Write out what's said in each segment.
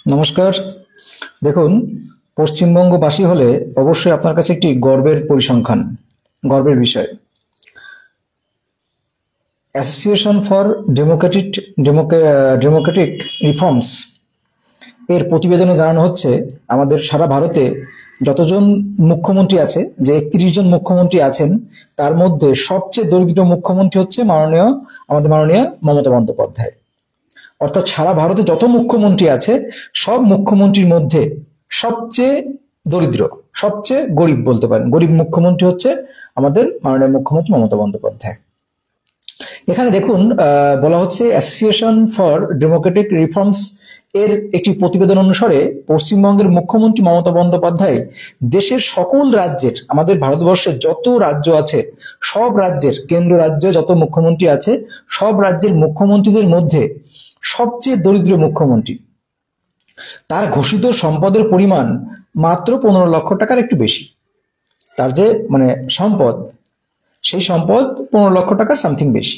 নমস্কার। দেখুন, পশ্চিমবঙ্গবাসী হলে অবশ্যই আপনার কাছে একটি গর্বের পরিসংখ্যান, গর্বের বিষয়। অ্যাসোসিয়েশন ফর ডেমোক্রেটিক রিফর্মস এর প্রতিবেদনে জানানো হচ্ছে আমাদের সারা ভারতে যতজন মুখ্যমন্ত্রী আছে, যে 31 জন মুখ্যমন্ত্রী আছেন, তার মধ্যে সবচেয়ে দরিদ্র মুখ্যমন্ত্রী হচ্ছে আমাদের মাননীয় মমতা বন্দ্যোপাধ্যায়। অর্থাৎ সারা ভারতে যত মুখ্যমন্ত্রী আছে, সব মুখ্যমন্ত্রীর মধ্যে সবচেয়ে দরিদ্র, সবচেয়ে গরিব বলতে পারেন, গরিব মুখ্যমন্ত্রী হচ্ছে আমাদের মাননীয় মুখ্যমন্ত্রী মমতা বন্দ্যোপাধ্যায়। এখানে দেখুন, বলা হচ্ছে অ্যাসোসিয়েশন ফর ডেমোক্রেটিক রিফর্মস এর একটি প্রতিবেদন অনুসারে পশ্চিমবঙ্গের মুখ্যমন্ত্রী মমতা বন্দ্যোপাধ্যায় দেশের সকল রাজ্যের, আমাদের ভারতবর্ষের যত রাজ্য আছে সব রাজ্যের, কেন্দ্র রাজ্যে যত মুখ্যমন্ত্রী আছে সব রাজ্যের মুখ্যমন্ত্রীদের মধ্যে সবচেয়ে দরিদ্র মুখ্যমন্ত্রী। তার ঘোষিত সম্পদের পরিমাণ মাত্র 15 লক্ষ টাকার একটু বেশি। তার যে সম্পদ, সেই সম্পদ 15 লক্ষ টাকার সামথিং বেশি।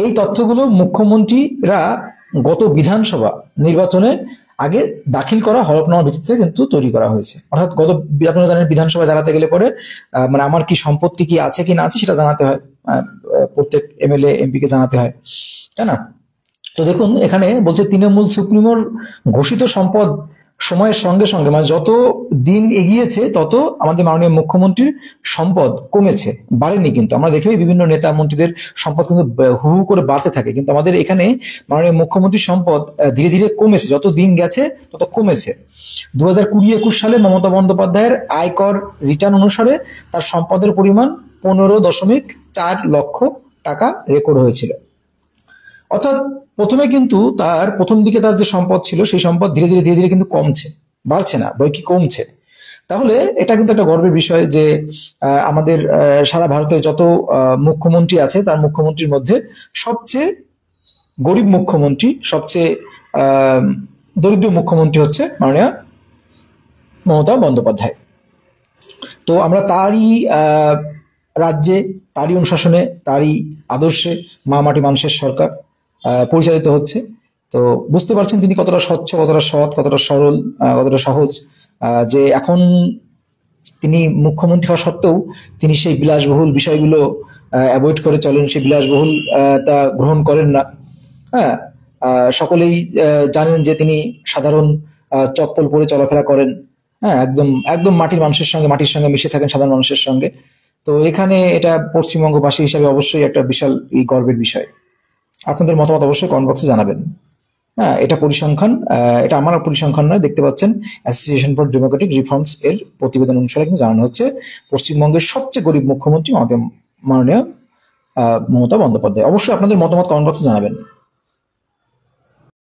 এই তথ্যগুলো মুখ্যমন্ত্রীরা গত বিধানসভা নির্বাচনে আগে দাখিল করা হলফনামার ভিত্তিতে কিন্তু তৈরি করা হয়েছে। অর্থাৎ আপনারা জানেন, বিধানসভায় দাঁড়াতে গেলে পরে আমার কি সম্পত্তি কি আছে কি না আছে সেটা জানাতে হয়, প্রত্যেক এমএলএ এমপি কে জানাতে হয়, তাই না? তো দেখুন, এখানে বলছে তৃণমূল সুপ্রিমোর ঘোষিত সম্পদ সময়ের সঙ্গে সঙ্গে, যত দিন এগিয়েছে তত আমাদের মাননীয় মুখ্যমন্ত্রীর সম্পদ কমেছে, বাড়েনি। কিন্তু আমরা দেখি বিভিন্ন নেতা মন্ত্রীদের সম্পদ কিন্তু হু হু করে বাড়তে থাকে, কিন্তু আমাদের এখানে মাননীয় মুখ্যমন্ত্রীর সম্পদ ধীরে ধীরে কমেছে, যত দিন গেছে তত কমেছে। 2020-21 সালে মমতা বন্দ্যোপাধ্যায়ের আয়কর রিটার্ন অনুসারে তার সম্পদের পরিমাণ 15.4 লক্ষ টাকা রেকর্ড হয়েছিল। অর্থাৎ প্রথমে কিন্তু প্রথম দিকে তার যে সম্পদ ছিল, সেই সম্পদ ধীরে ধীরে ধীরে ধীরে কিন্তু কমছে, বাড়ছে না, বই কি কমছে। তাহলে এটা কিন্তু একটা গর্বের বিষয় যে আমাদের সারা ভারতে যত মুখ্যমন্ত্রী আছে, তার মুখ্যমন্ত্রীর মধ্যে সবচেয়ে গরিব মুখ্যমন্ত্রী, সবচেয়ে দরিদ্র মুখ্যমন্ত্রী হচ্ছে মাননীয় মমতা বন্দ্যোপাধ্যায়। তো আমরা তারই রাজ্যে, তারই অনুশাসনে, তারই আদর্শে মা মাটি মানুষের সরকার পরিচালিত হচ্ছে। তো বুঝতে পারছেন তিনি কতটা স্বচ্ছ, কতটা সৎ, কতটা সরল, কতটা সহজ। যে এখন তিনি মুখ্যমন্ত্রী হওয়া সত্ত্বেও তিনি সেই বিলাসবহুল বিষয়গুলো অ্যাভয়েড করে চলেন, সেই বিলাসবহুল তা গ্রহণ করেন না। হ্যাঁ, সকলেই জানেন যে তিনি সাধারণ চপ্পল পরে চলাফেরা করেন। হ্যাঁ, একদম একদম মাটির মানুষের সঙ্গে, মাটির সঙ্গে মিশে থাকেন, সাধারণ মানুষের সঙ্গে। তো এখানে এটা পশ্চিমবঙ্গবাসী হিসাবে অবশ্যই একটা বিশাল গর্বের বিষয়। আপনাদের মতামত অবশ্যই কমেন্ট বক্সে জানাবেন। হ্যাঁ, এটা পরিসংখ্যান, এটা আমার পরিসংখ্যান নয়, দেখতে পাচ্ছেন অ্যাসোসিয়েশন ফর ডেমোক্রেটিক রিফর্মস এর প্রতিবেদন অনুসারে কিন্তু জানানো হচ্ছে পশ্চিমবঙ্গের সবচেয়ে গরিব মুখ্যমন্ত্রী মাননীয় মমতা বন্দ্যোপাধ্যায়। অবশ্যই আপনাদের মতামত কমেন্ট বক্সে জানাবেন।